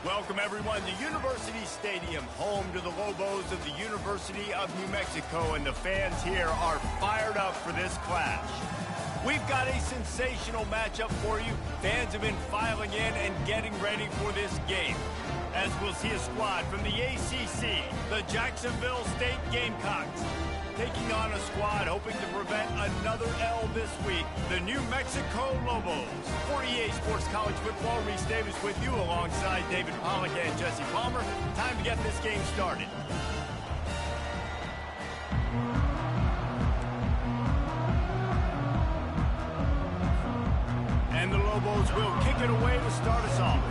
Welcome, everyone, to University Stadium, home to the Lobos of the University of New Mexico, and the fans here are fired up for this clash. We've got a sensational matchup for you. Fans have been filing in and getting ready for this game, as we'll see a squad from the ACC, the Jacksonville State Gamecocks, taking on a squad hoping to prevent another L this week, the New Mexico Lobos. For EA Sports College Football, Reese Davis with you alongside David Pollack and Jesse Palmer. Time to get this game started. And the Lobos will kick it away to start us off.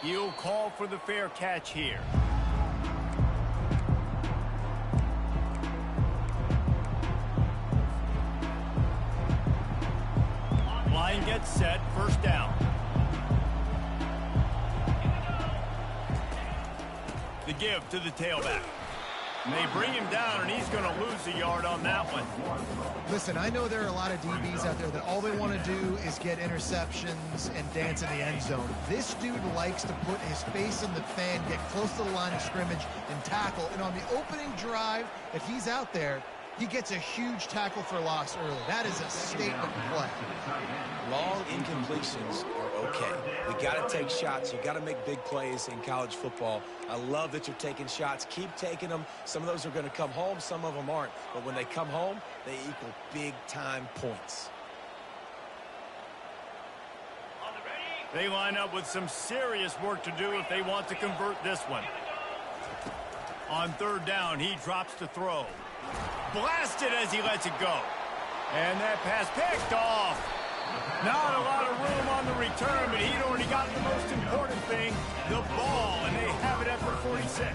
He'll call for the fair catch here. Line gets set, first down. The give to the tailback. They bring him down, and he's going to lose a yard on that one. Listen, I know there are a lot of DBs out there that all they want to do is get interceptions and dance in the end zone. This dude likes to put his face in the fan, get close to the line of scrimmage, and tackle. And on the opening drive, if he's out there, he gets a huge tackle for loss early. That is a statement play. Long incompletions are okay. We got to take shots. You got to make big plays in college football. I love that you're taking shots. Keep taking them. Some of those are going to come home. Some of them aren't. But when they come home, they equal big-time points. They line up with some serious work to do if they want to convert this one. On third down, he drops to throw. Blasted as he lets it go. And that pass picked off. Not a lot of room on the return, but he'd already got the most important thing, the ball, and they have it after 46.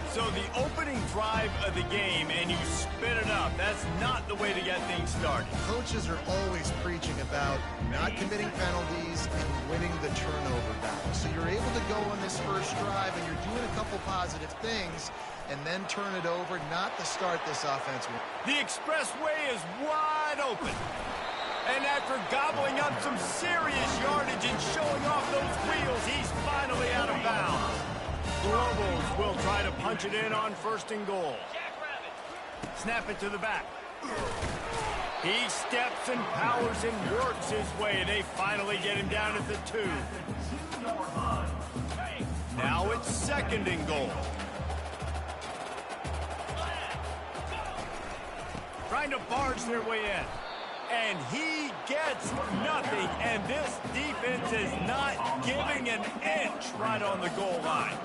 So the opening drive of the game, and you spit it up. That's not the way to get things started. Coaches are always preaching about not committing penalties and winning the turnover battle. So you're able to go on this first drive, and you're doing a couple positive things, and then turn it over, not to start this offense. The expressway is wide open. And after gobbling up some serious yardage and showing off those wheels, he's finally out of bounds. The Lobos will try to punch it in on first and goal. Snap it to the back. He steps and powers and works his way. They finally get him down at the 2. Now it's second and goal. Trying to barge their way in. And he gets nothing, and this defense is not giving an inch right on the goal line.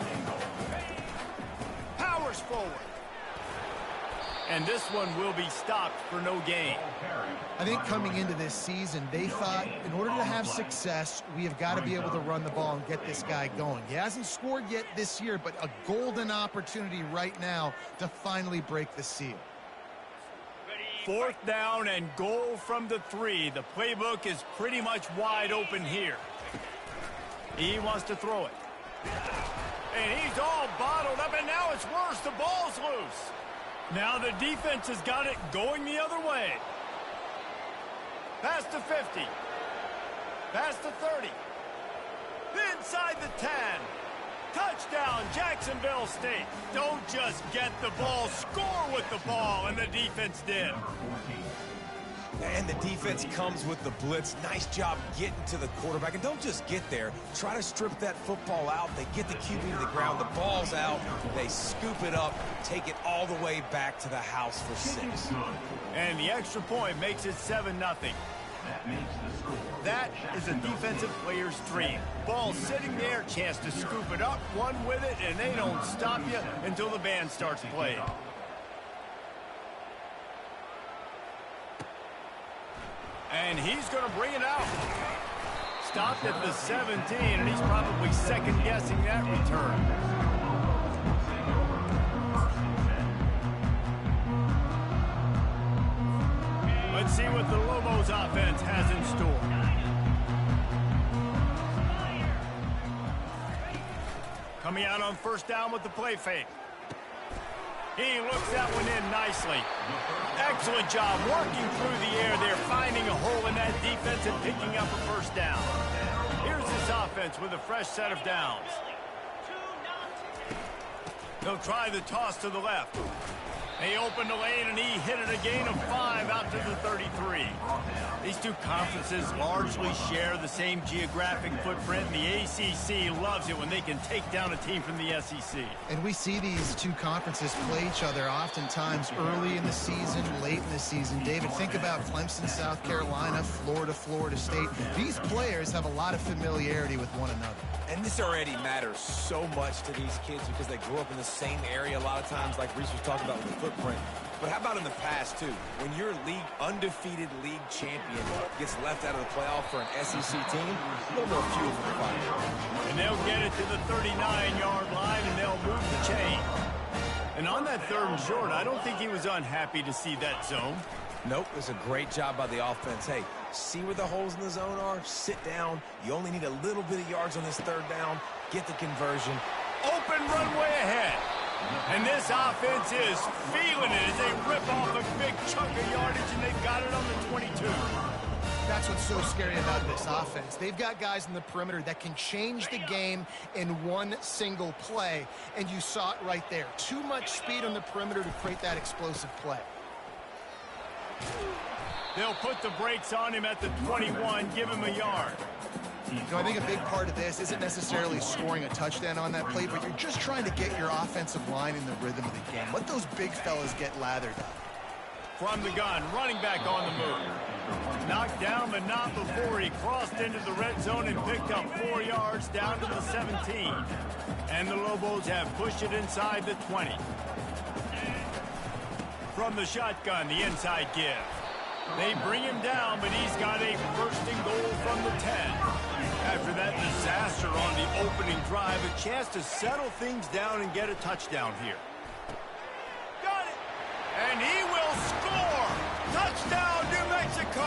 Powers forward. And this one will be stopped for no gain. I think coming into this season, they thought in order to have success, we have got to be able to run the ball and get this guy going. He hasn't scored yet this year, but a golden opportunity right now to finally break the seal. Fourth down and goal from the 3. The playbook is pretty much wide open here. He wants to throw it. And he's all bottled up, and now it's worse. The ball's loose. Now the defense has got it going the other way. Past the 50. Past the 30. Inside the 10. Touchdown, Jacksonville State. Don't just get the ball, score with the ball, and the defense did. And the defense comes with the blitz. Nice job getting to the quarterback. And don't just get there. Try to strip that football out. They get the QB to the ground. The ball's out. They scoop it up, take it all the way back to the house for 6. And the extra point makes it 7-0. That is a defensive player's dream. Ball sitting there, chance to scoop it up, one with it, and they don't stop you until the band starts playing. And he's going to bring it out. Stopped at the 17, and he's probably second-guessing that return. Let's see what the Lobos offense has in store. Coming out on first down with the play fake. He looks that one in nicely. Excellent job working through the air there, finding a hole in that defense and picking up a first down. Here's this offense with a fresh set of downs. They'll try the toss to the left. They opened the lane, and he hit it a gain of 5 out to the 33. These two conferences largely share the same geographic footprint, and the ACC loves it when they can take down a team from the SEC. And we see these two conferences play each other oftentimes early in the season, late in the season. David, think about Clemson, South Carolina, Florida, Florida State. These players have a lot of familiarity with one another. And this already matters so much to these kids because they grew up in the same area a lot of times, like Reese was talking about with the footprint. But how about in the past, too? When your undefeated league champion gets left out of the playoff for an SEC team, a little more fuel for the fire. And they'll get it to the 39-yard line, and they'll move the chain. And on that 3rd and short, I don't think he was unhappy to see that zone. Nope, it was a great job by the offense. Hey, see where the holes in the zone are? Sit down. You only need a little bit of yards on this 3rd down. Get the conversion. Open runway ahead. And this offense is feeling it as they rip off a big chunk of yardage, and they've got it on the 22. That's what's so scary about this offense. They've got guys in the perimeter that can change the game in one single play, and you saw it right there. Too much speed on the perimeter to create that explosive play. They'll put the brakes on him at the 21, give him a yard. You know, I think a big part of this isn't necessarily scoring a touchdown on that play, but you're just trying to get your offensive line in the rhythm of the game. Let those big fellas get lathered up. From the gun, running back on the move. Knocked down, but not before he crossed into the red zone and picked up 4 yards down to the 17. And the Lobos have pushed it inside the 20. From the shotgun, the inside give. They bring him down, but he's got a 1st and goal from the 10. After that disaster on the opening drive, a chance to settle things down and get a touchdown here. Got it! And he will score! Touchdown, New Mexico!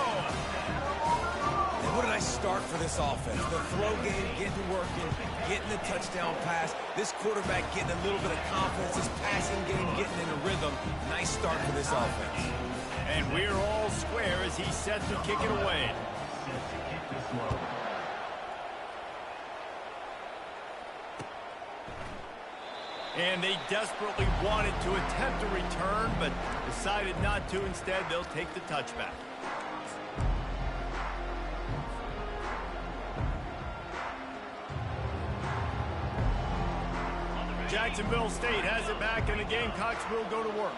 And what a nice start for this offense. The throw game getting working, getting the touchdown pass. This quarterback getting a little bit of confidence. This passing game getting in a rhythm. Nice start for this offense. And we're all square as he's set to kick it away. And they desperately wanted to attempt a return, but decided not to. Instead, they'll take the touchback. Jacksonville State has it back, and the Gamecocks will go to work.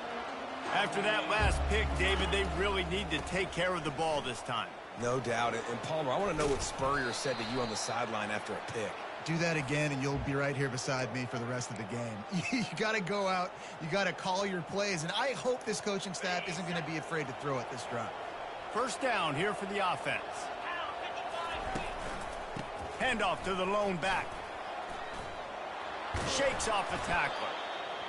After that last pick, David, they really need to take care of the ball this time. No doubt. And Palmer, I want to know what Spurrier said to you on the sideline after a pick. Do that again, and you'll be right here beside me for the rest of the game. You got to go out. You got to call your plays, and I hope this coaching staff isn't going to be afraid to throw it this drive. 1st down here for the offense. Handoff to the lone back. Shakes off the tackler.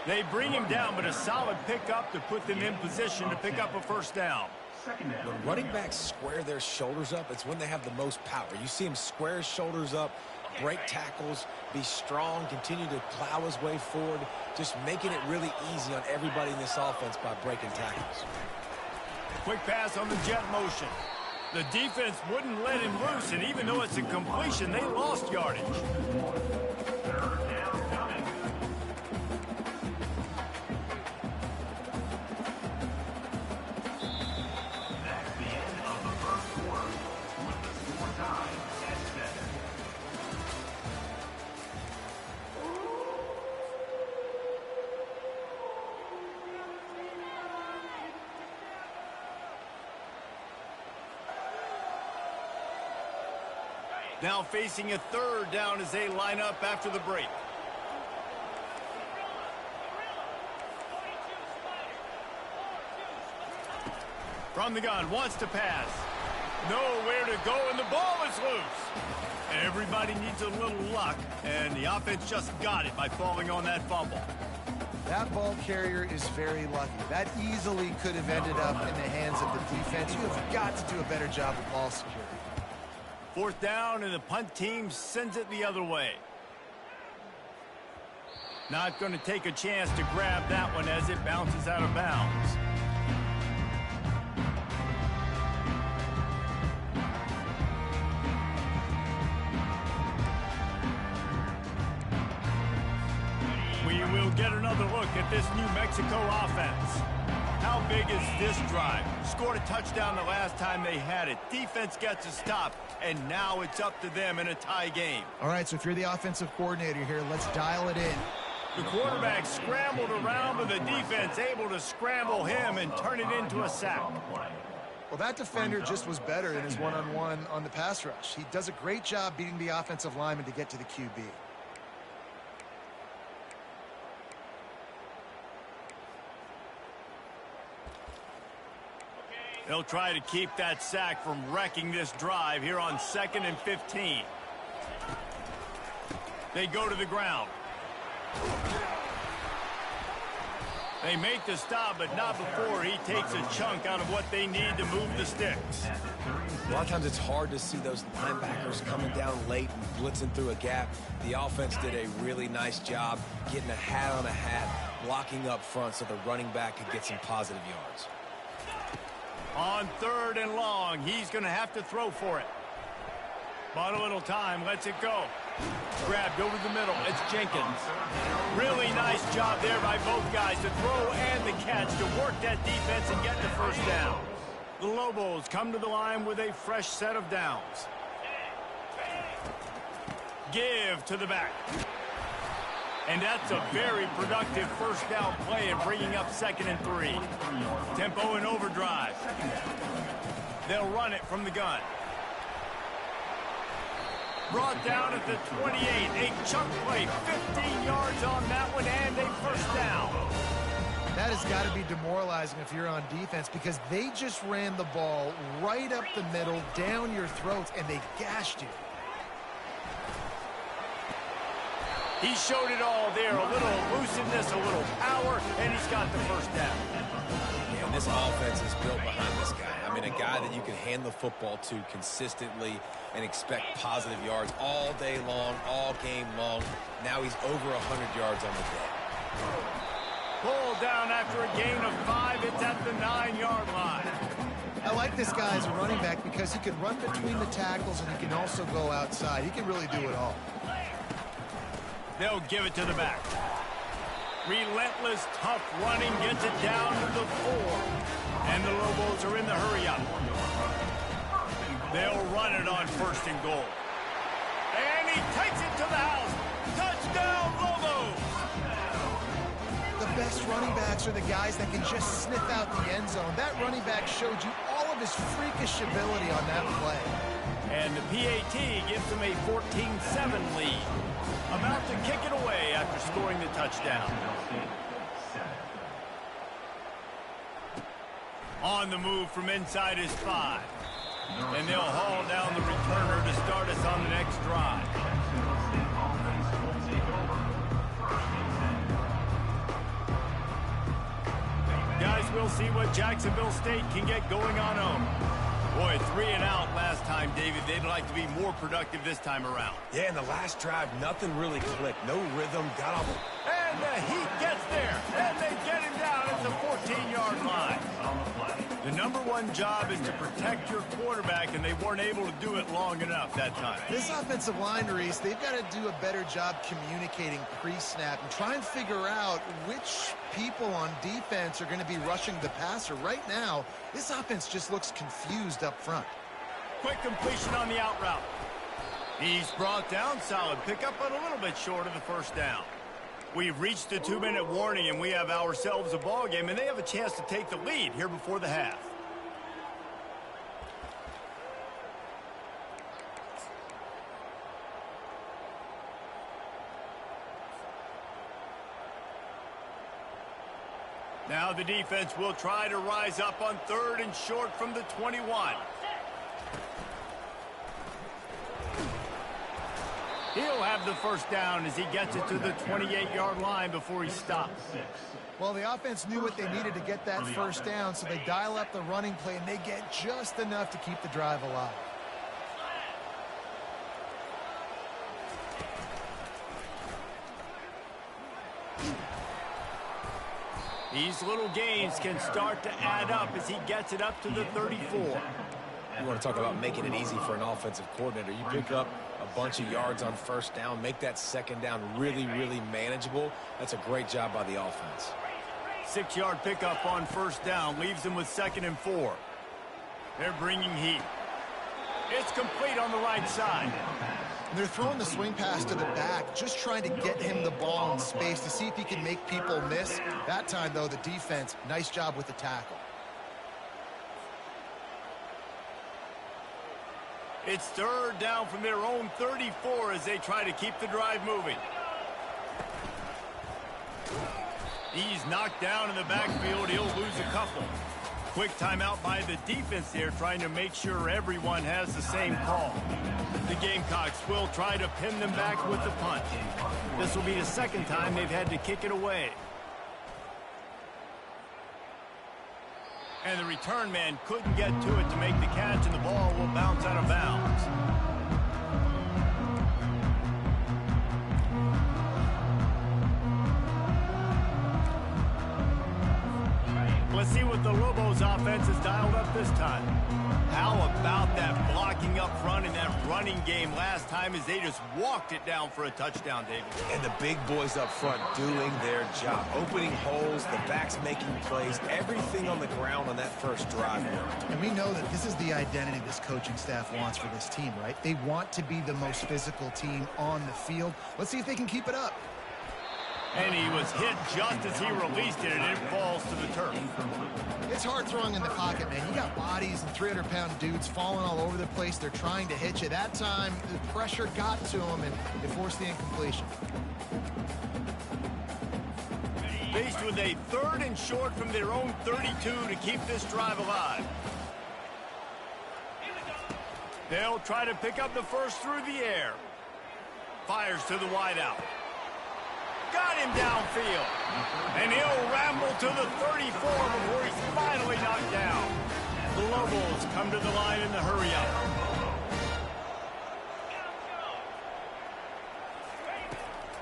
They bring him down, but a solid pickup to put them in position to pick up a 1st down. When running backs square their shoulders up, it's when they have the most power. You see him square his shoulders up, break tackles, be strong, continue to plow his way forward, just making it really easy on everybody in this offense by breaking tackles. Quick pass on the jet motion. The defense wouldn't let him loose, and even though it's a completion, they lost yardage. Now facing a 3rd down as they line up after the break. From the gun, wants to pass. Nowhere to go, and the ball is loose. Everybody needs a little luck, and the offense just got it by falling on that fumble. That ball carrier is very lucky. That easily could have ended up in the hands of the defense. You have got to do a better job of ball security. 4th down, and the punt team sends it the other way. Not going to take a chance to grab that one as it bounces out of bounds. We will get another look at this New Mexico offense. How big is this drive? Scored a touchdown the last time they had it. Defense gets a stop, and now it's up to them in a tie game. All right, so if you're the offensive coordinator here, let's dial it in. The quarterback scrambled around, but the defense able to scramble him and turn it into a sack. Well, that defender just was better in his one-on-one on the pass rush. He does a great job beating the offensive lineman to get to the QB. They'll try to keep that sack from wrecking this drive here on 2nd and 15. They go to the ground. They make the stop, but not before he takes a chunk out of what they need to move the sticks. A lot of times it's hard to see those linebackers coming down late and blitzing through a gap. The offense did a really nice job getting a hat on a hat, blocking up front so the running back could get some positive yards. On 3rd and long, he's going to have to throw for it. But a little time, lets it go. Grabbed over the middle, it's Jenkins. Really nice job there by both guys to throw and the catch to work that defense and get the first down. The Lobos come to the line with a fresh set of downs. Give to the back. And that's a very productive first down play and bringing up 2nd and 3. Tempo and overdrive. They'll run it from the gun. Brought down at the 28. A chunk play, 15 yards on that one, and a first down. That has got to be demoralizing if you're on defense because they just ran the ball right up the middle, down your throats, and they gashed you. He showed it all there, a little elusiveness, a little power, and he's got the first down. Yeah, and this offense is built behind this guy. I mean, a guy that you can hand the football to consistently and expect positive yards all day long, all game long. Now he's over 100 yards on the day. Pulled down after a gain of 5. It's at the 9-yard line. I like this guy as a running back because he can run between the tackles and he can also go outside. He can really do it all. They'll give it to the back. Relentless, tough running gets it down to the 4. And the Lobos are in the hurry-up. They'll run it on 1st and goal. And he takes it to the house. Touchdown, Lobos! The best running backs are the guys that can just sniff out the end zone. That running back showed you all of his freakish ability on that play. And the PAT gives them a 14-7 lead. About to kick it away after scoring the touchdown. On the move from inside his 5. And they'll haul down the returner to start us on the next drive. Guys, we'll see what Jacksonville State can get going on home. Boy, 3 and out last time, David. They'd like to be more productive this time around. Yeah, in the last drive, nothing really clicked. No rhythm, got off. And the Heat gets there, and they get him down at the 14-yard line. The #1 job is to protect your quarterback, and they weren't able to do it long enough that time. This offensive line, Reese, they've got to do a better job communicating pre-snap and try and figure out which people on defense are going to be rushing the passer. Right now, this offense just looks confused up front. Quick completion on the out route. He's brought down, solid pickup, but a little bit short of the first down. We've reached the 2-minute warning, and we have ourselves a ball game, and they have a chance to take the lead here before the half. Now the defense will try to rise up on 3rd and short from the 21. He'll have the first down as he gets it to the 28-yard line before he stops. Well, the offense knew what they needed to get that first down, so they dial up the running play, and they get just enough to keep the drive alive. These little gains can start to add up as he gets it up to the 34. You want to talk about making it easy for an offensive coordinator. You pick up a bunch of yards on first down, make that second down really, really manageable. That's a great job by the offense. 6-yard pickup on first down leaves them with 2nd and 4. They're bringing heat. It's complete on the right side. And they're throwing the swing pass to the back, just trying to get him the ball in space to see if he can make people miss. That time, though, the defense, nice job with the tackle. It's 3rd down from their own 34 as they try to keep the drive moving. He's knocked down in the backfield. He'll lose a couple. Quick timeout by the defense there, trying to make sure everyone has the same call. The Gamecocks will try to pin them back with the punt. This will be the 2nd time they've had to kick it away. And the return man couldn't get to it to make the catch, and the ball will bounce out of bounds. Let's see what the Lobos offense has dialed up this time. How about that blocking up front in that running game last time as they just walked it down for a touchdown, David? And the big boys up front doing their job. Opening holes, the backs making plays, everything on the ground on that first drive worked. And we know that this is the identity this coaching staff wants for this team, right? They want to be the most physical team on the field. Let's see if they can keep it up. And he was hit just as he released it, and it falls to the turf. It's hard throwing in the pocket, man. You got bodies and 300-pound dudes falling all over the place. They're trying to hit you. That time, the pressure got to him, and it forced the incompletion. Faced with a 3rd and short from their own 32 to keep this drive alive. They'll try to pick up the first through the air. Fires to the wideout. Got him downfield. And he'll ramble to the 34 before he's finally knocked down. The Lobos come to the line in the hurry-up.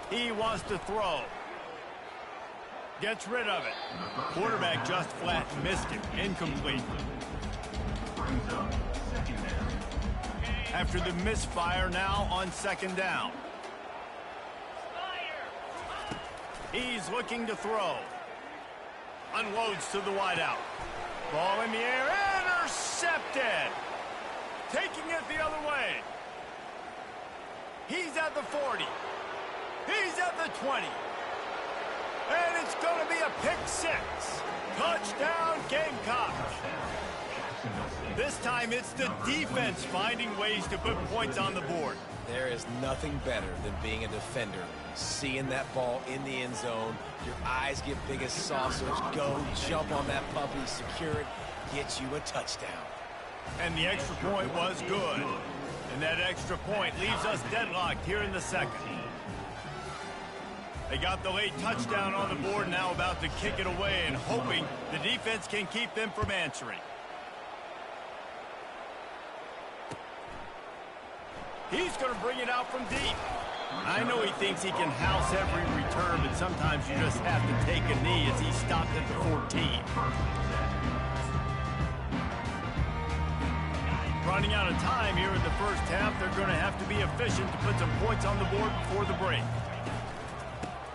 He wants to throw. Gets rid of it. Quarterback just flat missed it. Incomplete. After the misfire, now on 2nd down. He's looking to throw. Unloads to the wideout. Ball in the air. Intercepted. Taking it the other way. He's at the 40. He's at the 20. And it's going to be a pick 6. Touchdown, Gamecocks. This time it's the defense finding ways to put points on the board. There is nothing better than being a defender. Seeing that ball in the end zone, your eyes get big as saucers. Go, jump on that puppy, secure it, get you a touchdown. And the extra point was good. And that extra point leaves us deadlocked here in the 2nd. They got the late touchdown on the board, now about to kick it away and hoping the defense can keep them from answering. He's going to bring it out from deep. I know he thinks he can house every return, but sometimes you just have to take a knee as he stopped at the 14. Running out of time here in the first half, they're going to have to be efficient to put some points on the board before the break.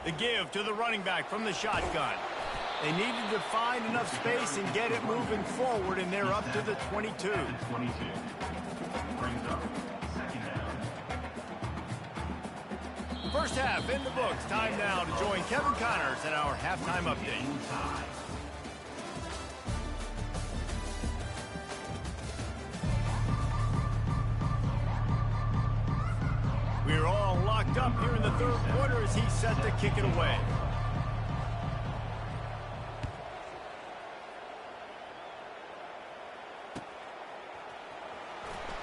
The give to the running back from the shotgun. They needed to find enough space and get it moving forward, and they're up to the 22. First half in the books. Time now to join Kevin Connors in our halftime update. We're all locked up here in the 3rd quarter as he's set to kick it away.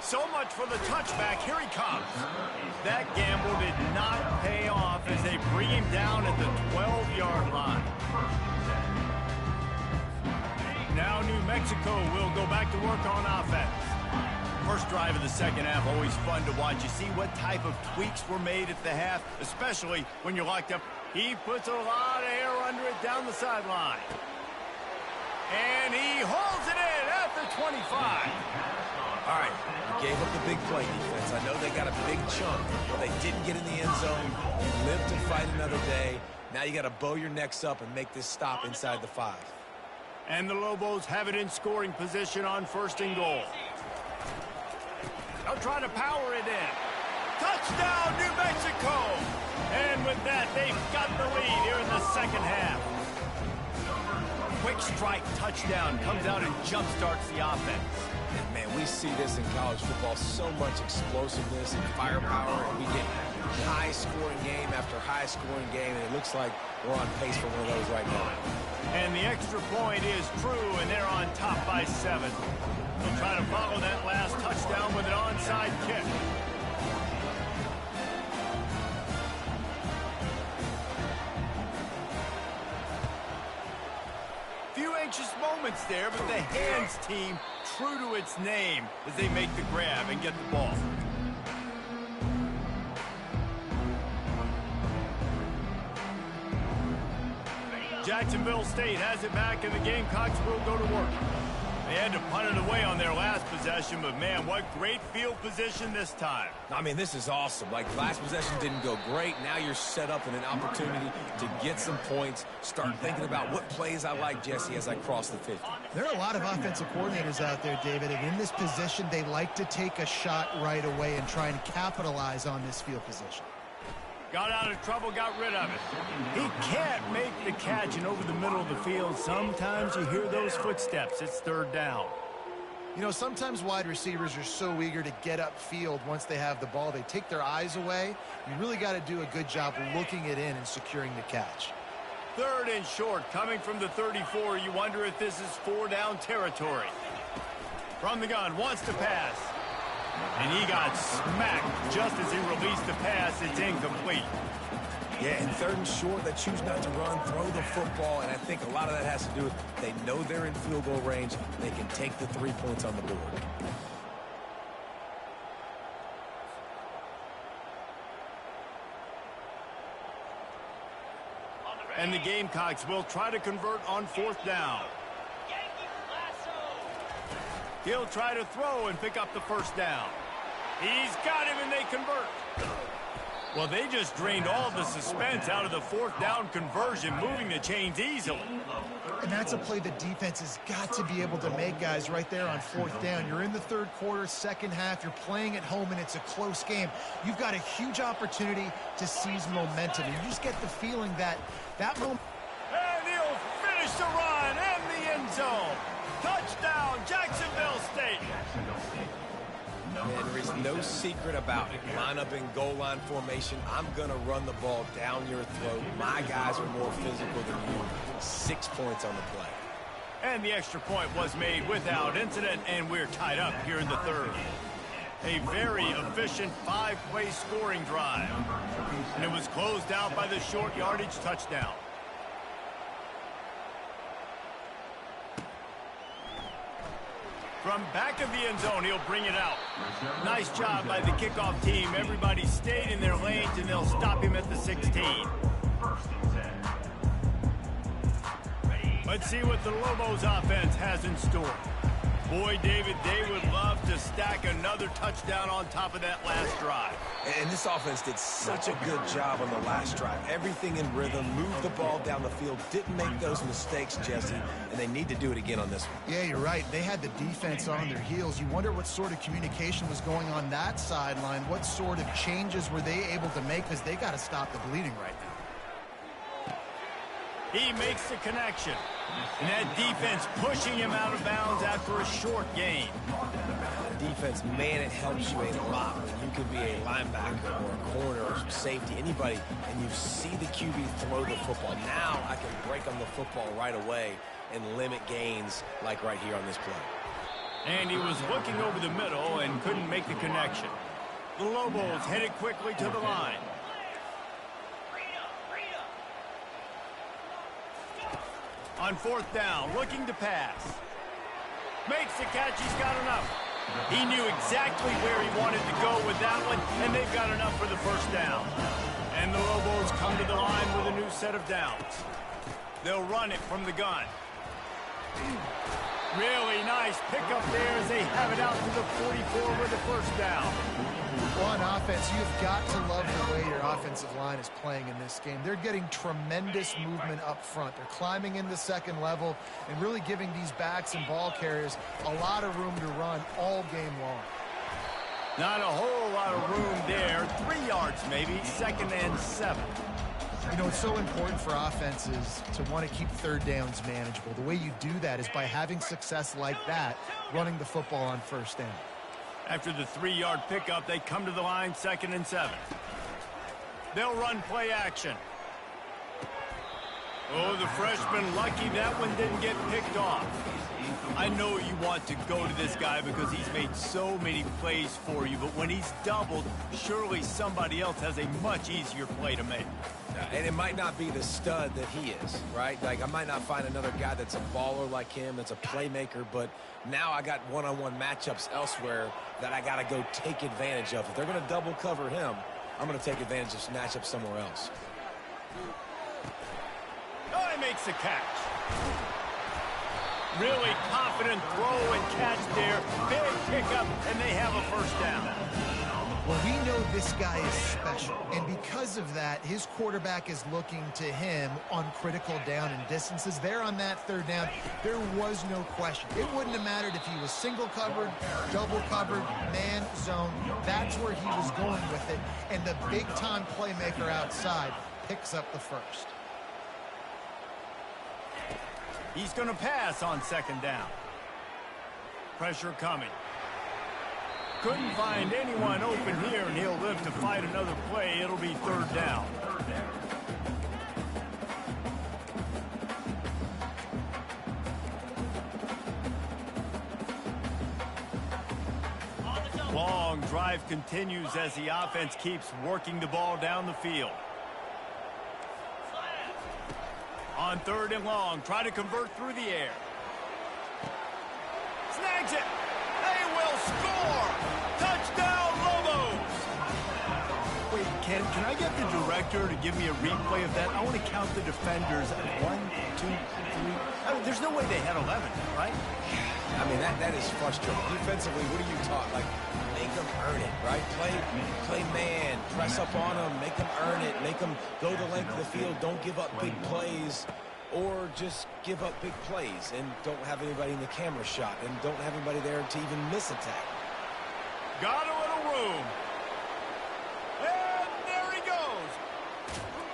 So much for the touchback. Here he comes. That gamble did not pay off as they bring him down at the 12-yard line. Now New Mexico will go back to work on offense. First drive of the second half, always fun to watch. You see what type of tweaks were made at the half, especially when you're locked up. He puts a lot of air under it down the sideline. And he holds it in at the 25. All right, you gave up the big play defense. I know they got a big chunk, but they didn't get in the end zone. You live to fight another day. Now you got to bow your necks up and make this stop inside the 5. And the Lobos have it in scoring position on 1st and goal. They'll try to power it in. Touchdown, New Mexico! And with that, they've got the lead here in the second half. Quick strike touchdown comes out and jump-starts the offense. And man, we see this in college football, so much explosiveness and firepower, and we get high-scoring game after high-scoring game, and it looks like we're on pace for one of those right now. And the extra point is true, and they're on top by 7. They'll try to follow that last touchdown with an onside kick. Few anxious moments there, but the hands team true to its name as they make the grab and get the ball. Jacksonville State has it back, and the Gamecocks will go to work. They had to punt it away on their last possession, but man, what great field position this time. I mean, this is awesome. Like, last possession didn't go great. Now you're set up in an opportunity to get some points. Start thinking about what plays I like, Jesse, as I cross the 50. There are a lot of offensive coordinators out there, David, and in this position, they like to take a shot right away and try and capitalize on this field position. Got out of trouble, got rid of it. He can't make the catch, and over the middle of the field, sometimes you hear those footsteps. It's 3rd down. You know, sometimes wide receivers are so eager to get upfield once they have the ball. They take their eyes away. You really got to do a good job looking it in and securing the catch. 3rd and short, coming from the 34. You wonder if this is 4-down territory. From the gun, wants to pass. And he got smacked just as he released the pass. It's incomplete. Yeah, and 3rd and short, they choose not to run, throw the football, and I think a lot of that has to do with they know they're in field goal range. They can take the 3 points on the board. And the Gamecocks will try to convert on 4th down. He'll try to throw and pick up the 1st down. He's got him, and they convert. Well, they just drained all the suspense out of the 4th down conversion, moving the chains easily. And that's a play the defense has got to be able to make, guys, right there on 4th down. You're in the 3rd quarter, second half. You're playing at home, and it's a close game. You've got a huge opportunity to seize momentum. And you just get the feeling that moment. And he'll finish the run and the end zone. Touchdown, Jacksonville State. And there is no secret about it. Line up in goal line formation. I'm going to run the ball down your throat. My guys are more physical than you. 6 points on the play. And the extra point was made without incident, and we're tied up here in the 3rd. A very efficient 5-play scoring drive. And it was closed out by the short yardage touchdown. From back of the end zone, he'll bring it out. Nice job by the kickoff team. Everybody stayed in their lanes, and they'll stop him at the 16. Let's see what the Lobos offense has in store. Boy, David, they would love to stack another touchdown on top of that last drive. And this offense did such a good job on the last drive. Everything in rhythm, moved the ball down the field, didn't make those mistakes, Jesse, and they need to do it again on this one. Yeah, you're right. They had the defense on their heels. You wonder what sort of communication was going on that sideline. What sort of changes were they able to make, because they got to stop the bleeding right now. He makes the connection. And that defense pushing him out of bounds after a short gain. Defense, man, it helps you a lot when you can be a linebacker or a corner or safety, anybody, and you see the QB throw the football. Now I can break on the football right away and limit gains like right here on this play. And he was looking over the middle and couldn't make the connection. The Lobos headed quickly to the line. On 4th down, looking to pass. Makes the catch, he's got enough. He knew exactly where he wanted to go with that one, and they've got enough for the first down. And the Lobos come to the line with a new set of downs. They'll run it from the gun. Really nice pickup there as they have it out to the 44 with the first down. Well, on offense, you've got to love the way your offensive line is playing in this game. They're getting tremendous movement up front. They're climbing in the second level and really giving these backs and ball carriers a lot of room to run all game long. Not a whole lot of room there. 3 yards maybe, 2nd and 7. You know, it's so important for offenses to want to keep third downs manageable. The way you do that is by having success like that, running the football on first down. After the 3-yard pickup, they come to the line, 2nd and 7. They'll run play action. Oh, the freshman lucky that one didn't get picked off. I know you want to go to this guy because he's made so many plays for you, but when he's doubled, surely somebody else has a much easier play to make. And it might not be the stud that he is, right? Like, I might not find another guy that's a baller like him, that's a playmaker, but now I got one-on-one matchups elsewhere that I got to go take advantage of. If they're going to double cover him, I'm going to take advantage of matchup somewhere else. Oh, he makes the catch. Really confident throw and catch there. Big pickup, and they have a first down. Well, we know this guy is special, and because of that, his quarterback is looking to him on critical down and distances. There on that third down, there was no question. It wouldn't have mattered if he was single covered, double covered, man zone. That's where he was going with it, and the big-time playmaker outside picks up the first. He's going to pass on 2nd down. Pressure coming. Couldn't find anyone open here, and he'll live to fight another play. It'll be 3rd down. Long drive continues as the offense keeps working the ball down the field. On 3rd and long, try to convert through the air. Snags it. They will score. Touchdown, Lobos. Wait, can I get the director to give me a replay of that? I want to count the defenders. 1, 2, 3. I mean, there's no way they had 11, right? I mean, that is frustrating. Defensively, what are you taught? Like, make them earn it, right? Play man, press up on them, make them earn it, make them go the length of the field, don't give up big plays, or just give up big plays and don't have anybody in the camera shot and don't have anybody there to even miss a tackle. Got a little room. And there he goes.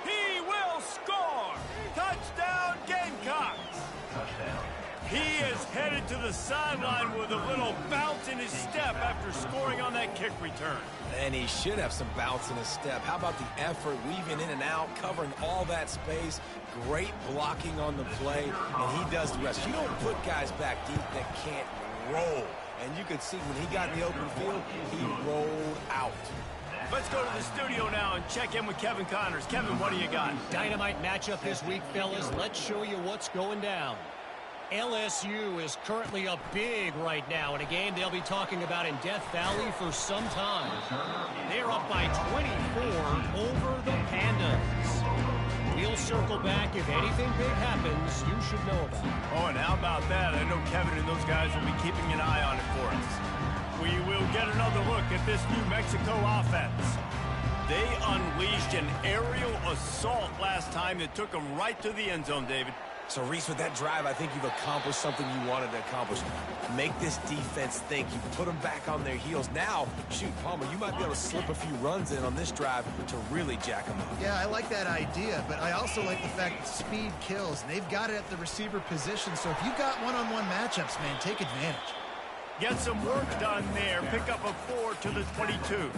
He will score. Touchdown, Gamecocks. Touchdown. He is headed to the sideline with a little bounce in his step after scoring on that kick return. And he should have some bounce in his step. How about the effort, weaving in and out, covering all that space, great blocking on the play, and he does the rest. You don't put guys back deep that can't roll. And you could see when he got in the open field, he rolled out. Let's go to the studio now and check in with Kevin Connors. Kevin, what do you got? Dynamite matchup this week, fellas. Let's show you what's going down. LSU is currently up big right now in a game they'll be talking about in Death Valley for some time. They're up by 24 over the Pandas. We'll circle back if anything big happens you should know about. Oh, and how about that? I know Kevin and those guys will be keeping an eye on it for us. We will get another look at this New Mexico offense. They unleashed an aerial assault last time that took them right to the end zone, David. So, Reese, with that drive, I think you've accomplished something you wanted to accomplish. Make this defense think. You put them back on their heels. Now, shoot, Palmer, you might be able to slip a few runs in on this drive to really jack them up. Yeah, I like that idea, but I also like the fact that speed kills, and they've got it at the receiver position. So if you've got one-on-one matchups, man, take advantage. Get some work done there. Pick up a 4 to the 22.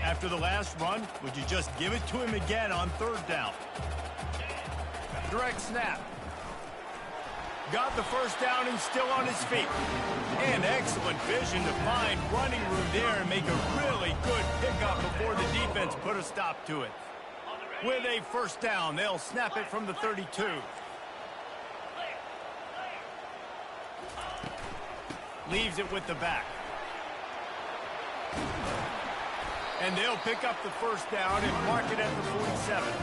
After the last run, would you just give it to him again on 3rd down? Direct snap. Got the first down and still on his feet. And excellent vision to find running room there and make a really good pickup before the defense put a stop to it. With a first down, they'll snap it from the 32. leaves it with the back. And they'll pick up the first down and mark it at the 47.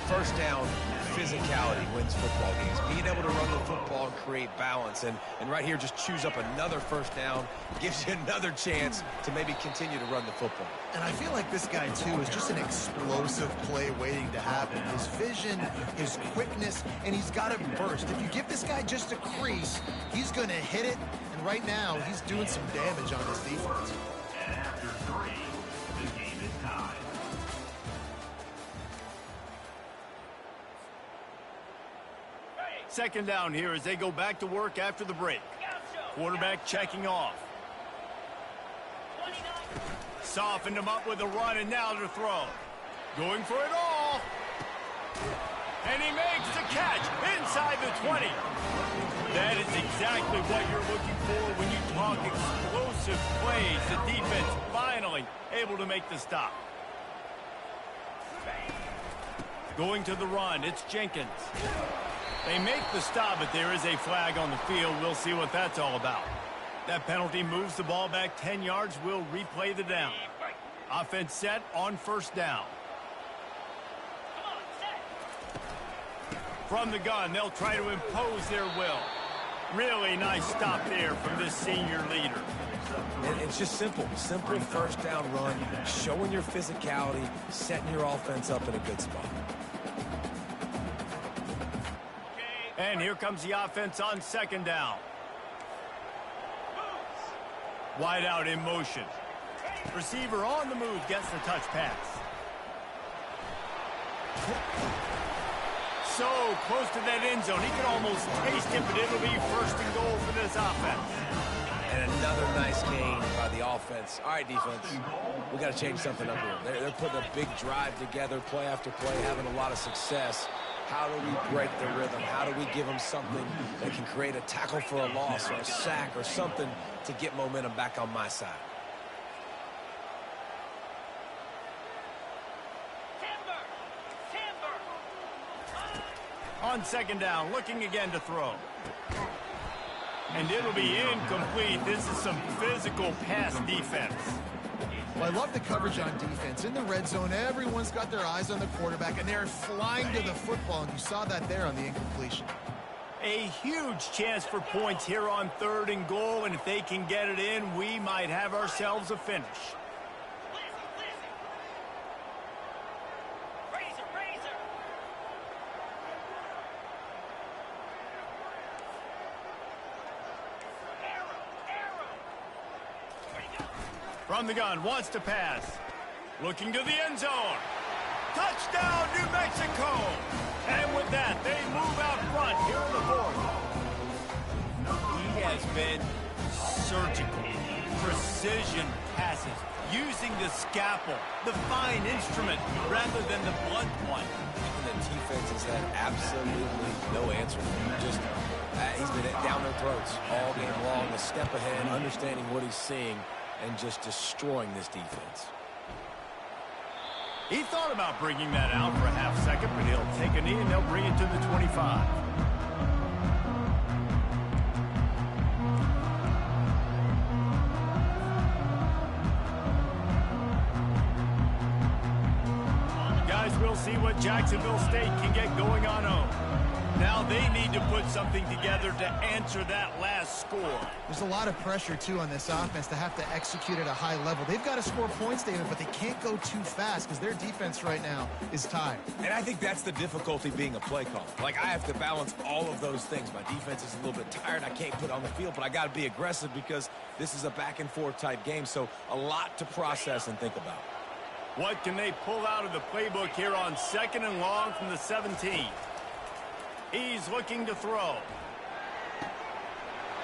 First down, physicality wins football games. Being able to run the football and create balance. And right here, just choose up another first down. Gives you another chance to maybe continue to run the football. And I feel like this guy, too, is just an explosive play waiting to happen. His vision, his quickness, and he's got it burst. If you give this guy just a crease, he's going to hit it. And right now, he's doing some damage on his defense. And after 3, the game is tied. Second down here as they go back to work after the break. Quarterback checking off. Softened him up with a run, and now to throw. Going for it all. And he makes the catch inside the 20. That is exactly what you're looking for when you talk explosive plays. The defense finally able to make the stop. Going to the run, it's Jenkins. They make the stop, but there is a flag on the field. We'll see what that's all about. That penalty moves the ball back 10 yards. We'll replay the down. Offense set on first down. From the gun, they'll try to impose their will. Really nice stop there from this senior leader. It's just simple. Simple first down run, showing your physicality, setting your offense up in a good spot. And here comes the offense on second down. Wide out in motion. Receiver on the move gets the touch pass. So close to that end zone. He can almost taste it, but it'll be first and goal for this offense. And another nice gain by the offense. All right, defense, we got to change something up here. They're putting a big drive together, play after play, having a lot of success. How do we break the rhythm? How do we give them something that can create a tackle for a loss or a sack or something to get momentum back on my side? On second down, looking again to throw. And it'll be incomplete. This is some physical pass defense. Well, I love the coverage on defense. In the red zone, everyone's got their eyes on the quarterback, and they're flying to the football, and you saw that there on the incompletion. A huge chance for points here on third and goal, and if they can get it in, we might have ourselves a finish. From the gun, wants to pass. Looking to the end zone. Touchdown, New Mexico! And with that, they move out front here in the fourth. He has been surgical. Precision passes. Using the scalpel, the fine instrument, rather than the blunt one. And the defense has had absolutely no answer. Just, he's been down their throats all game long, a step ahead, understanding what he's seeing, and just destroying this defense. He thought about bringing that out for a half second, but he'll take a knee and they'll bring it to the 25. Guys, we'll see what Jacksonville State can get going on home. Now they need to put something together to answer that last score. There's a lot of pressure, too, on this offense to have to execute at a high level. They've got to score points, David, but they can't go too fast because their defense right now is tied. And I think that's the difficulty being a play caller. Like, I have to balance all of those things. My defense is a little bit tired. I can't put it on the field, but I got to be aggressive because this is a back-and-forth type game, so a lot to process and think about. What can they pull out of the playbook here on second and long from the 17? He's looking to throw.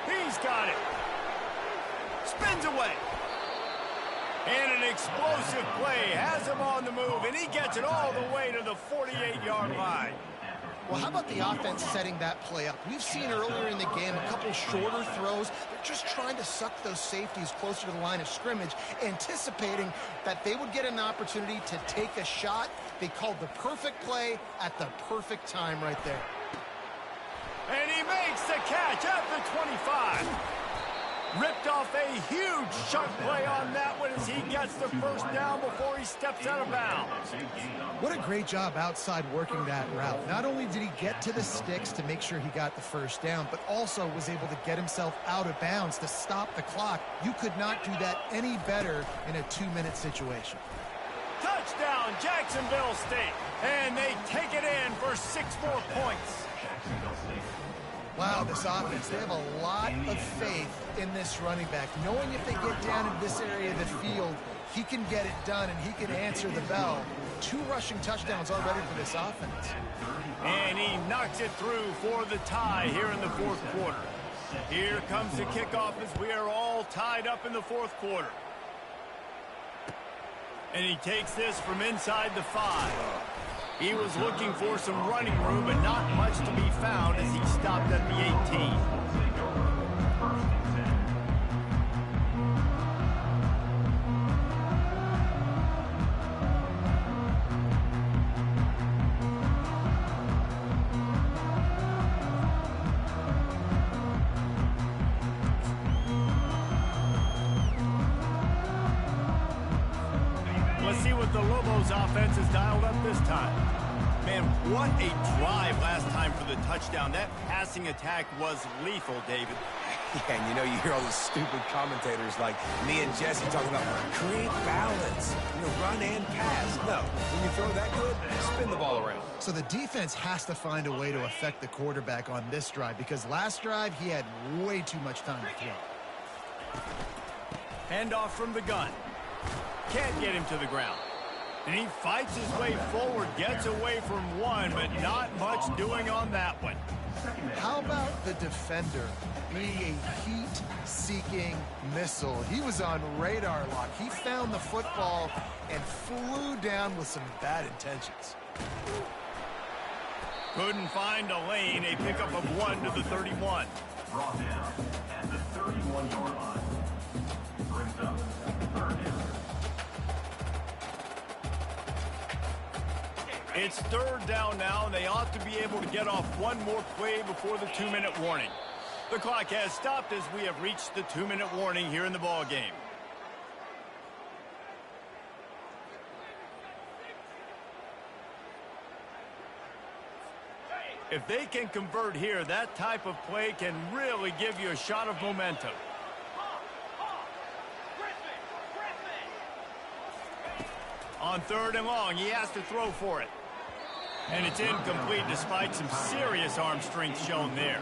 He's got it. Spins away. And an explosive play has him on the move, and he gets it all the way to the 48-yard line. Well, how about the offense setting that play up? We've seen earlier in the game a couple shorter throws. They're just trying to suck those safeties closer to the line of scrimmage, anticipating that they would get an opportunity to take a shot. They called the perfect play at the perfect time right there. And he makes the catch at the 25. Ripped off a huge chunk play on that one as he gets the first down before he steps out of bounds. What a great job outside working that route. Not only did he get to the sticks to make sure he got the first down, but also was able to get himself out of bounds to stop the clock. You could not do that any better in a 2-minute situation. Touchdown, Jacksonville State. And they take it in for 6 more points. Wow, this offense, they have a lot of faith in this running back. Knowing if they get down in this area of the field, he can get it done and he can answer the bell. 2 rushing touchdowns already for this offense. And he knocks it through for the tie here in the 4th quarter. Here comes the kickoff as we are all tied up in the 4th quarter. And he takes this from inside the 5. He was looking for some running room, but not much to be found as he stopped at the 18. Let's see what the Lobos offense has dialed up this time. Man, what a drive last time for the touchdown. That passing attack was lethal, David. Yeah, and you know, you hear all those stupid commentators like me and Jesse talking about create balance, run and pass. No, when you throw that good, spin the ball around. So the defense has to find a way to affect the quarterback on this drive because last drive he had way too much time to throw. Handoff from the gun. Can't get him to the ground. And he fights his way forward, gets away from one, but not much doing on that one. How about the defender being a heat-seeking missile? He was on radar lock. He found the football and flew down with some bad intentions. Couldn't find a lane, a pickup of 1 to the 31. Brought down at the 31-yard line. Brings up 3rd down. It's 3rd down now, and they ought to be able to get off one more play before the 2-minute warning. The clock has stopped as we have reached the 2-minute warning here in the ball game. If they can convert here, that type of play can really give you a shot of momentum. On 3rd and long, he has to throw for it. And it's incomplete despite some serious arm strength shown there.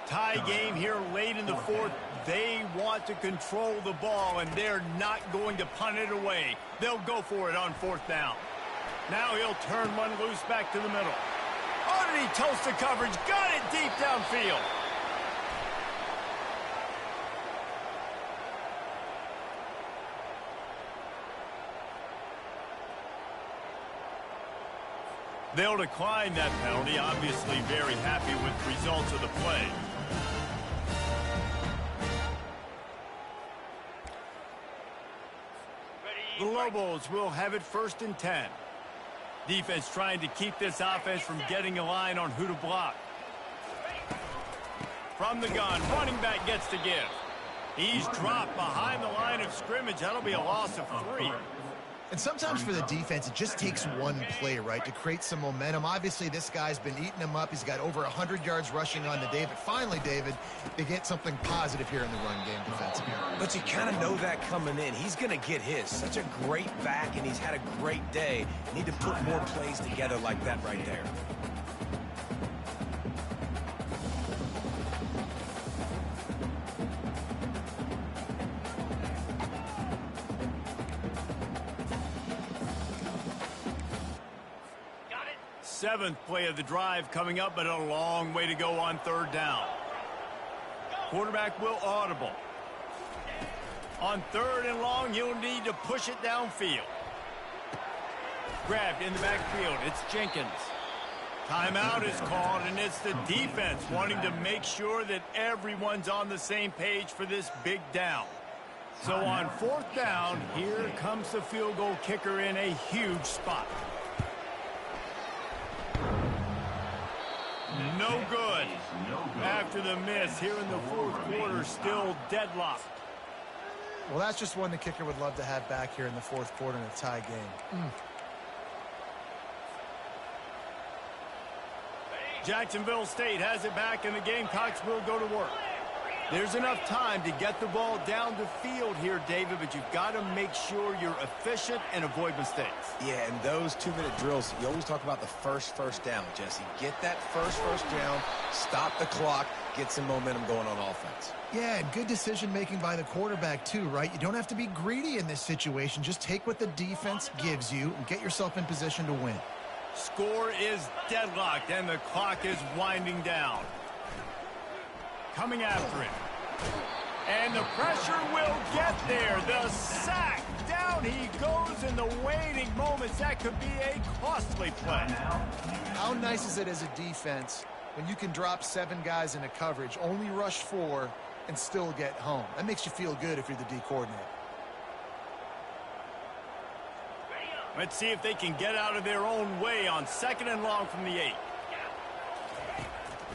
Tie game here late in the 4th. They want to control the ball, and they're not going to punt it away. They'll go for it on 4th down. Now he'll turn one loose back to the middle. Oh, did he toast the coverage? Got it deep downfield. They'll decline that penalty, obviously very happy with the results of the play. The Lobos will have it 1st and 10. Defense trying to keep this offense from getting a line on who to block. From the gun, running back gets to give. He's dropped behind the line of scrimmage. That'll be a loss of 3. And sometimes for the defense, it just takes one play, right, to create some momentum. Obviously, this guy's been eating him up. He's got over 100 yards rushing on the day. But finally, David, they get something positive here in the run game defensively. But you kind of know that coming in. He's going to get his. Such a great back, and he's had a great day. Need to put more plays together like that right there. Seventh play of the drive coming up, but a long way to go on 3rd down. Quarterback will audible. On 3rd and long, he'll need to push it downfield. Grabbed in the backfield. It's Jenkins. Timeout is called, and it's the defense wanting to make sure that everyone's on the same page for this big down. So on 4th down, here comes the field goal kicker in a huge spot. No good. No good. After the miss here in the fourth quarter, still deadlocked. Well, that's just one the kicker would love to have back here in the fourth quarter in a tie game. Jacksonville State has it back, and the Gamecocks will go to work. There's enough time to get the ball down the field here, David, but you've got to make sure you're efficient and avoid mistakes. Yeah, and those 2-minute drills, you always talk about the first down, Jesse. Get that first down, stop the clock, get some momentum going on offense. Yeah, and good decision-making by the quarterback, too, right? You don't have to be greedy in this situation. Just take what the defense gives you and get yourself in position to win. Score is deadlocked, and the clock is winding down. Coming after it. And the pressure will get there. The sack. Down he goes in the waning moments. That could be a costly play. How nice is it as a defense when you can drop 7 guys into coverage, only rush 4, and still get home? That makes you feel good if you're the D coordinator. Let's see if they can get out of their own way on 2nd and long from the 8.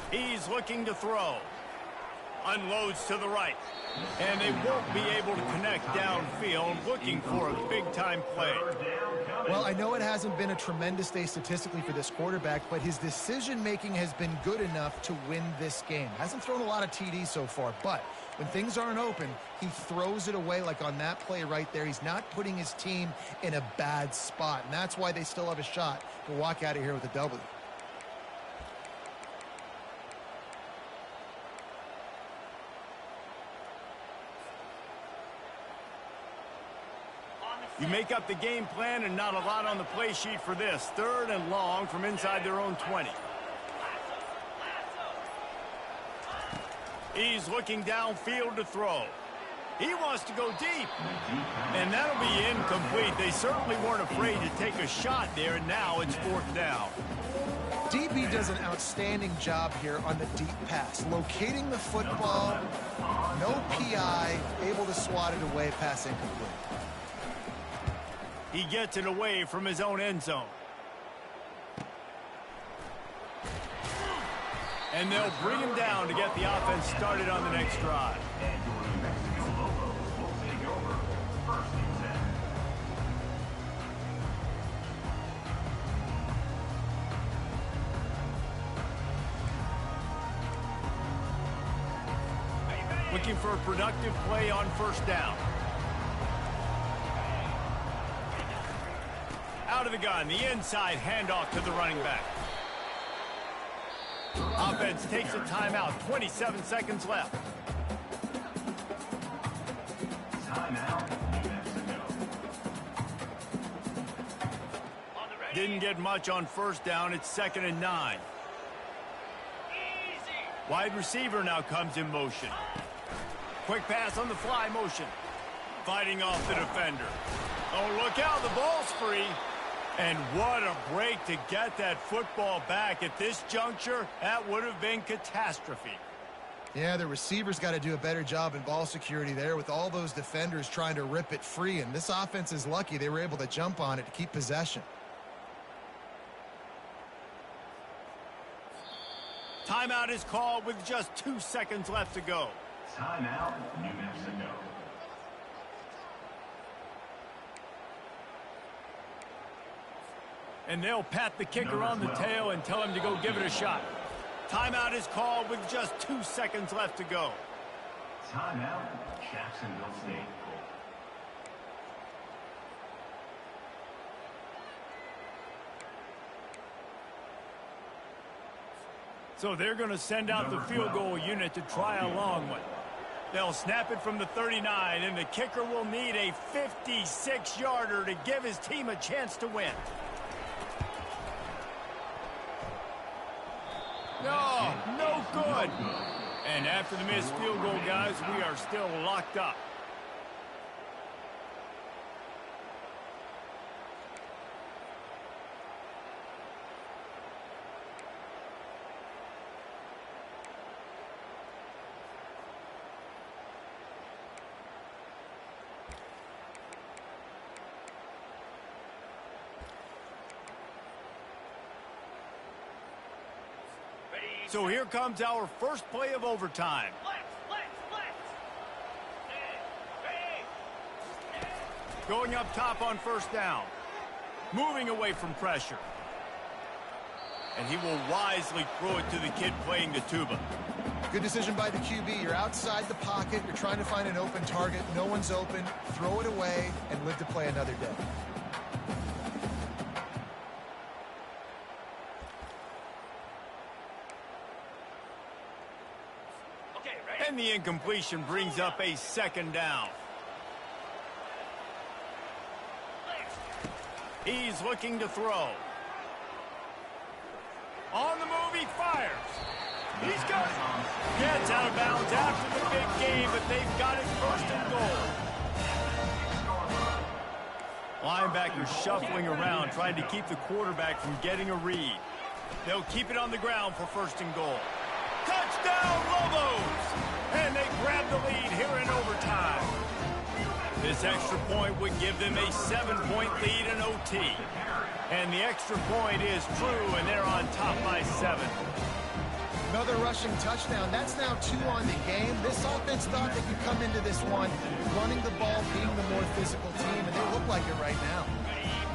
He's looking to throw. Unloads to the right. And they won't be able to connect downfield, looking for a big-time play. Well, I know it hasn't been a tremendous day statistically for this quarterback, but his decision-making has been good enough to win this game. Hasn't thrown a lot of TDs so far, but when things aren't open, he throws it away like on that play right there. He's not putting his team in a bad spot, and that's why they still have a shot to walk out of here with a W. You make up the game plan and not a lot on the play sheet for this. 3rd and long from inside their own 20. He's looking downfield to throw. He wants to go deep. And that'll be incomplete. They certainly weren't afraid to take a shot there, and now it's 4th down. DB does an outstanding job here on the deep pass. Locating the football, no PI, able to swat it away, pass incomplete. He gets it away from his own end zone. And they'll bring him down to get the offense started on the next drive. And your New Mexico Lobos will take over 1st and 10. Looking for a productive play on 1st down. Out of the gun, the inside handoff to the running back. Offense takes a timeout, 27 seconds left. Timeout, New Mexico. Didn't get much on 1st down. It's 2nd and 9. Wide receiver now comes in motion. Quick pass on the fly motion. Fighting off the defender. Oh, look out, the ball's free. And what a break to get that football back. At this juncture, that would have been catastrophe. Yeah, the receivers got to do a better job in ball security there with all those defenders trying to rip it free. And this offense is lucky they were able to jump on it to keep possession. Timeout is called with just 2 seconds left to go. Timeout, New Mexico. And they'll pat the kicker on the tail and tell him to go give it a shot. Timeout is called with just 2 seconds left to go. Timeout, Jacksonville State. So they're going to send out the field goal unit to try a long one. They'll snap it from the 39, and the kicker will need a 56-yarder to give his team a chance to win. No, no good. And after the missed field goal, guys, we are still locked up. So here comes our first play of overtime. Going up top on first down. Moving away from pressure. And he will wisely throw it to the kid playing the tuba. Good decision by the QB. You're outside the pocket. You're trying to find an open target. No one's open. Throw it away and live to play another day. And the incompletion brings up a second down. He's looking to throw. On the move, he fires. He's got it. Gets out of bounds after the big game, but they've got it first and goal. Linebackers shuffling around, trying to keep the quarterback from getting a read. They'll keep it on the ground for first and goal. Touchdown, Lobos! And they grab the lead here in overtime. This extra point would give them a 7-point lead in OT. And the extra point is true, and they're on top by 7. Another rushing touchdown. That's now 2 on the game. This offense thought they could come into this one running the ball, being the more physical team, and they look like it right now.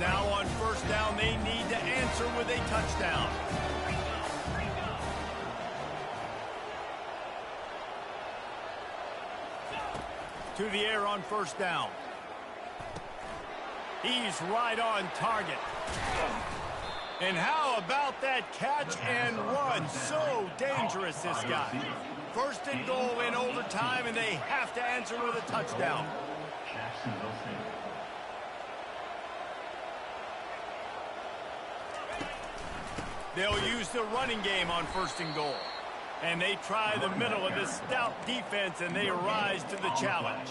Now on first down, they need to answer with a touchdown. To the air on first down. He's right on target. And how about that catch and run? So dangerous, this guy. First and goal in overtime, and they have to answer with a touchdown. They'll use the running game on first and goal. And they try the middle of this stout defense, and they rise to the challenge.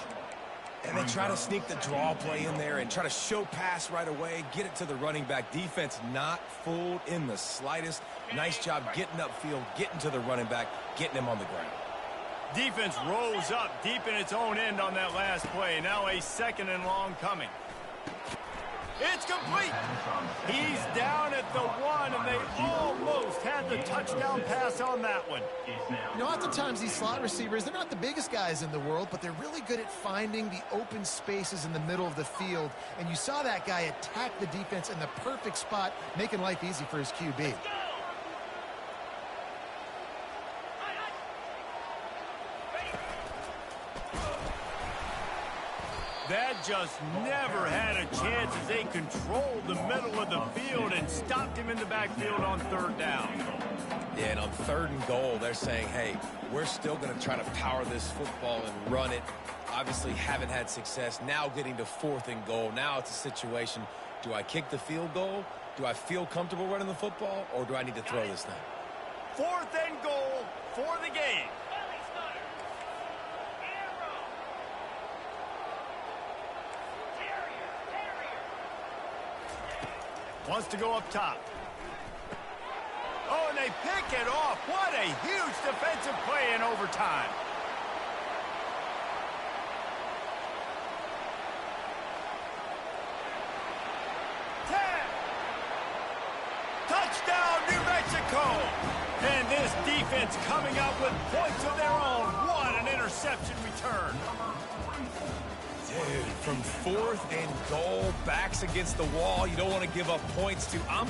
And they try to sneak the draw play in there and try to show pass right away, get it to the running back. Defense not fooled in the slightest. Nice job getting upfield, getting to the running back, getting him on the ground. Defense rose up deep in its own end on that last play. Now a second and long coming. It's complete. He's down at the 1, and they almost had the touchdown pass on that one. You know, oftentimes these slot receivers, they're not the biggest guys in the world, but they're really good at finding the open spaces in the middle of the field. And you saw that guy attack the defense in the perfect spot, making life easy for his QB. That just never had a chance as they controlled the middle of the field and stopped him in the backfield on third down. Yeah, and on third and goal, they're saying, hey, we're still going to try to power this football and run it. Obviously haven't had success. Now getting to fourth and goal. Now it's a situation, do I kick the field goal? Do I feel comfortable running the football, or do I need to throw this thing? Fourth and goal for the game. Wants to go up top. Oh, and they pick it off. What a huge defensive play in overtime. Touchdown, New Mexico. And this defense coming up with points of their own. What an interception return. Dude, from fourth and goal, backs against the wall. You don't want to give up points to. I'm